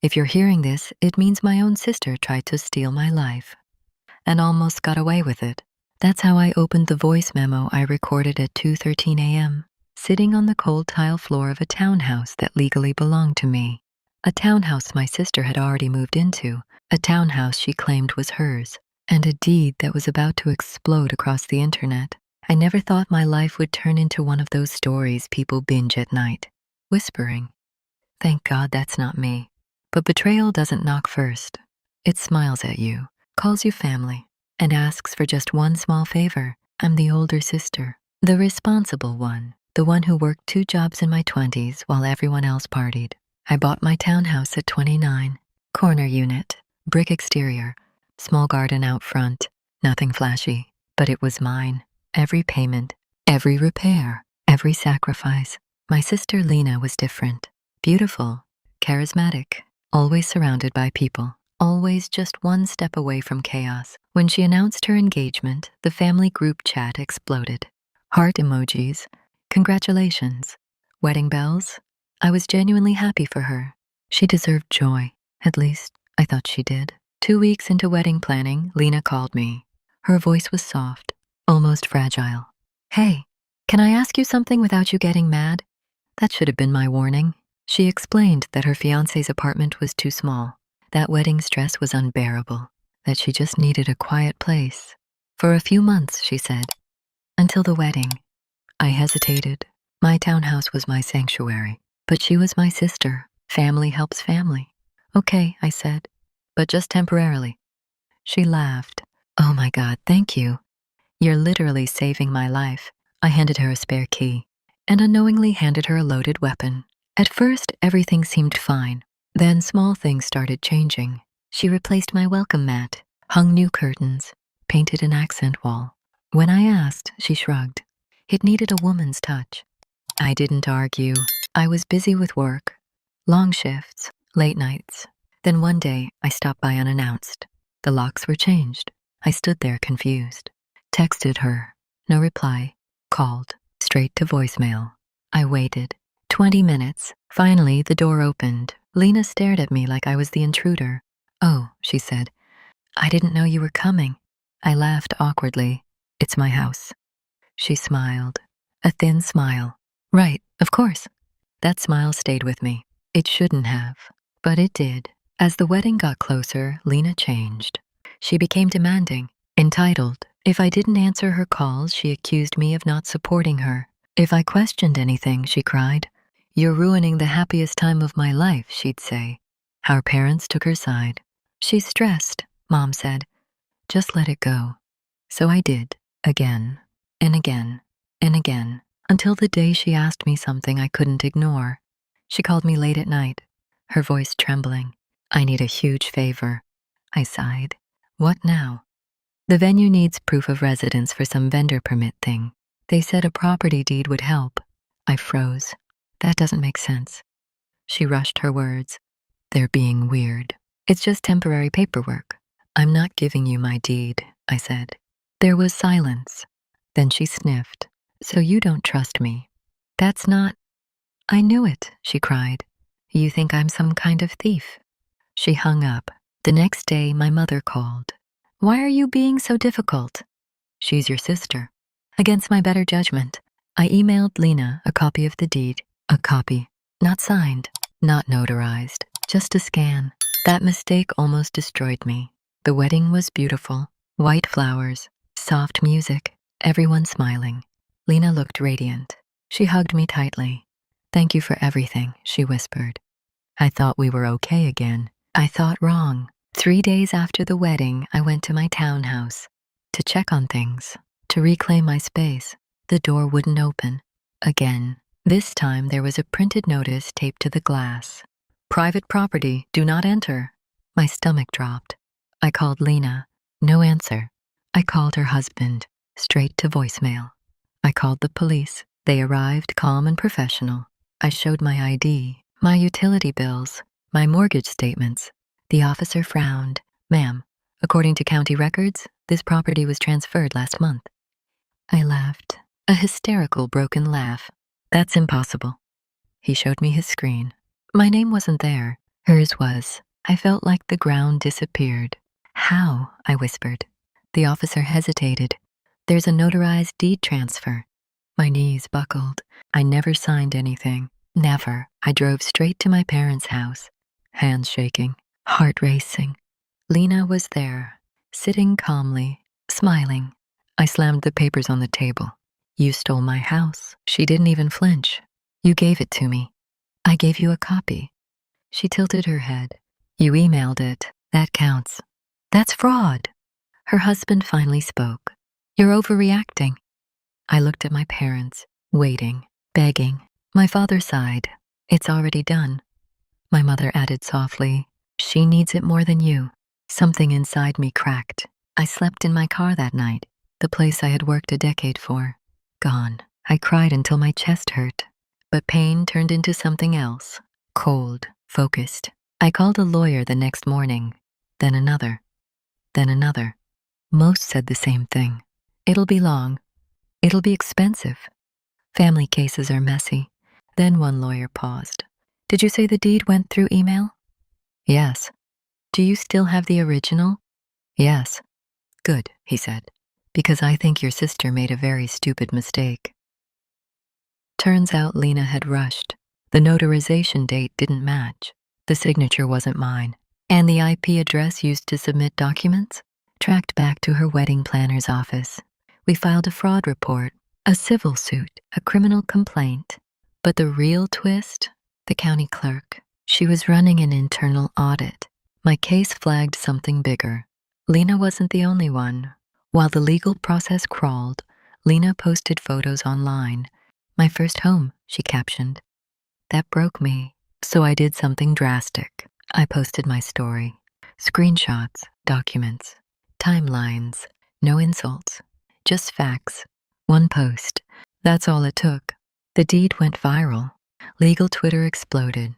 If you're hearing this, it means my own sister tried to steal my life and almost got away with it. That's how I opened the voice memo I recorded at 2:13 a.m., sitting on the cold tile floor of a townhouse that legally belonged to me. A townhouse my sister had already moved into, a townhouse she claimed was hers, and a deed that was about to explode across the internet. I never thought my life would turn into one of those stories people binge at night, whispering. Thank God that's not me. But betrayal doesn't knock first. It smiles at you, calls you family, and asks for just one small favor. I'm the older sister, the responsible one, the one who worked 2 jobs in my 20s while everyone else partied. I bought my townhouse at 29, corner unit, brick exterior, small garden out front, nothing flashy, but it was mine. Every payment, every repair, every sacrifice. My sister Lena was different, beautiful, charismatic, always surrounded by people, always just one step away from chaos. When she announced her engagement, the family group chat exploded. Heart emojis, congratulations, wedding bells. I was genuinely happy for her. She deserved joy, at least I thought she did. 2 weeks into wedding planning, Lena called me. Her voice was soft, almost fragile. Hey, can I ask you something without you getting mad? That should have been my warning. She explained that her fiancé's apartment was too small, that wedding stress was unbearable, that she just needed a quiet place. For a few months, she said. Until the wedding. I hesitated. My townhouse was my sanctuary, but she was my sister. Family helps family. Okay, I said, but just temporarily. She laughed. Oh my God, thank you. You're literally saving my life. I handed her a spare key and unknowingly handed her a loaded weapon. At first, everything seemed fine. Then small things started changing. She replaced my welcome mat, hung new curtains, painted an accent wall. When I asked, she shrugged. It needed a woman's touch. I didn't argue. I was busy with work, long shifts, late nights. Then one day, I stopped by unannounced. The locks were changed. I stood there confused. Texted her. No reply. Called. Straight to voicemail. I waited. 20 minutes. Finally, the door opened. Lena stared at me like I was the intruder. Oh, she said. I didn't know you were coming. I laughed awkwardly. It's my house. She smiled. A thin smile. Right, of course. That smile stayed with me. It shouldn't have, but it did. As the wedding got closer, Lena changed. She became demanding, entitled. If I didn't answer her calls, she accused me of not supporting her. If I questioned anything, she cried. You're ruining the happiest time of my life, she'd say. Our parents took her side. She's stressed, Mom said. Just let it go. So I did, again, and again, and again, until the day she asked me something I couldn't ignore. She called me late at night, her voice trembling. I need a huge favor. I sighed. What now? The venue needs proof of residence for some vendor permit thing. They said a property deed would help. I froze. That doesn't make sense. She rushed her words. They're being weird. It's just temporary paperwork. I'm not giving you my deed, I said. There was silence. Then she sniffed. So you don't trust me. That's not... I knew it, she cried. You think I'm some kind of thief. She hung up. The next day, my mother called. Why are you being so difficult? She's your sister. Against my better judgment, I emailed Lena a copy of the deed. A copy. Not signed, not notarized, just a scan. That mistake almost destroyed me. The wedding was beautiful. White flowers, soft music, everyone smiling. Lena looked radiant. She hugged me tightly. Thank you for everything, she whispered. I thought we were okay again. I thought wrong. 3 days after the wedding, I went to my townhouse to check on things, to reclaim my space. The door wouldn't open. Again. This time there was a printed notice taped to the glass. Private property, do not enter. My stomach dropped. I called Lena. No answer. I called her husband. Straight to voicemail. I called the police. They arrived calm and professional. I showed my ID, my utility bills, my mortgage statements. The officer frowned. Ma'am, according to county records, this property was transferred last month. I laughed. A hysterical, broken laugh. That's impossible. He showed me his screen. My name wasn't there. Hers was. I felt like the ground disappeared. How? I whispered. The officer hesitated. There's a notarized deed transfer. My knees buckled. I never signed anything. Never. I drove straight to my parents' house, hands shaking, heart racing. Lena was there, sitting calmly, smiling. I slammed the papers on the table. You stole my house. She didn't even flinch. You gave it to me. I gave you a copy. She tilted her head. You emailed it. That counts. That's fraud. Her husband finally spoke. You're overreacting. I looked at my parents, waiting, begging. My father sighed. It's already done. My mother added softly, she needs it more than you. Something inside me cracked. I slept in my car that night, the place I had worked a decade for. Gone. I cried until my chest hurt. But pain turned into something else. Cold, focused. I called a lawyer the next morning, then another, then another. Most said the same thing. It'll be long. It'll be expensive. Family cases are messy. Then one lawyer paused. Did you say the deed went through email? Yes. Do you still have the original? Yes. Good, he said, because I think your sister made a very stupid mistake. Turns out Lena had rushed. The notarization date didn't match. The signature wasn't mine. And the IP address used to submit documents tracked back to her wedding planner's office. We filed a fraud report, a civil suit, a criminal complaint. But the real twist? The county clerk. She was running an internal audit. My case flagged something bigger. Lena wasn't the only one. While the legal process crawled, Lena posted photos online. My first home, she captioned. That broke me, so I did something drastic. I posted my story. Screenshots, documents, timelines, no insults, just facts. One post. That's all it took. The deed went viral. Legal Twitter exploded.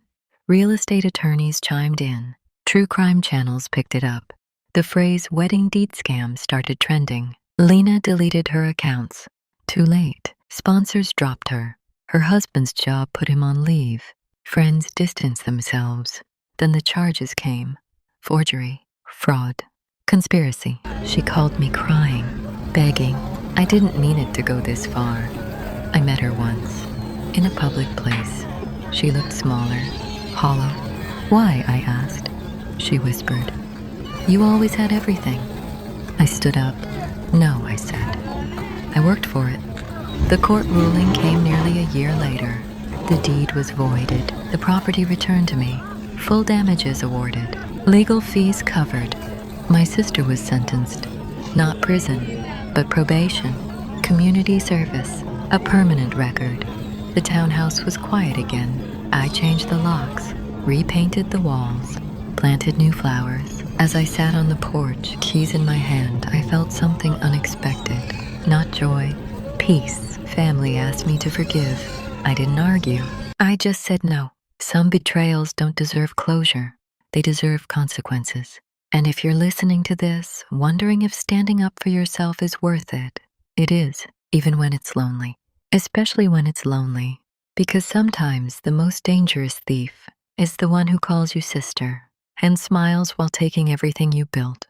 Real estate attorneys chimed in. True crime channels picked it up. The phrase wedding deed scam started trending. Lena deleted her accounts. Too late. Sponsors dropped her. Her husband's job put him on leave. Friends distanced themselves. Then the charges came. Forgery, fraud, conspiracy. She called me crying, begging. I didn't mean it to go this far. I met her once, in a public place. She looked smaller, hollow. Why? I asked. She whispered, you always had everything. I stood up. No, I said. I worked for it. The court ruling came nearly a year later. The deed was voided. The property returned to me. Full damages awarded. Legal fees covered. My sister was sentenced. Not prison, but probation, community service, a permanent record. The townhouse was quiet again. I changed the locks, repainted the walls, planted new flowers. As I sat on the porch, keys in my hand, I felt something unexpected. Not joy, peace. Family asked me to forgive. I didn't argue. I just said no. Some betrayals don't deserve closure. They deserve consequences. And if you're listening to this, wondering if standing up for yourself is worth it, it is, even when it's lonely. Especially when it's lonely. Because sometimes the most dangerous thief is the one who calls you sister and smiles while taking everything you built.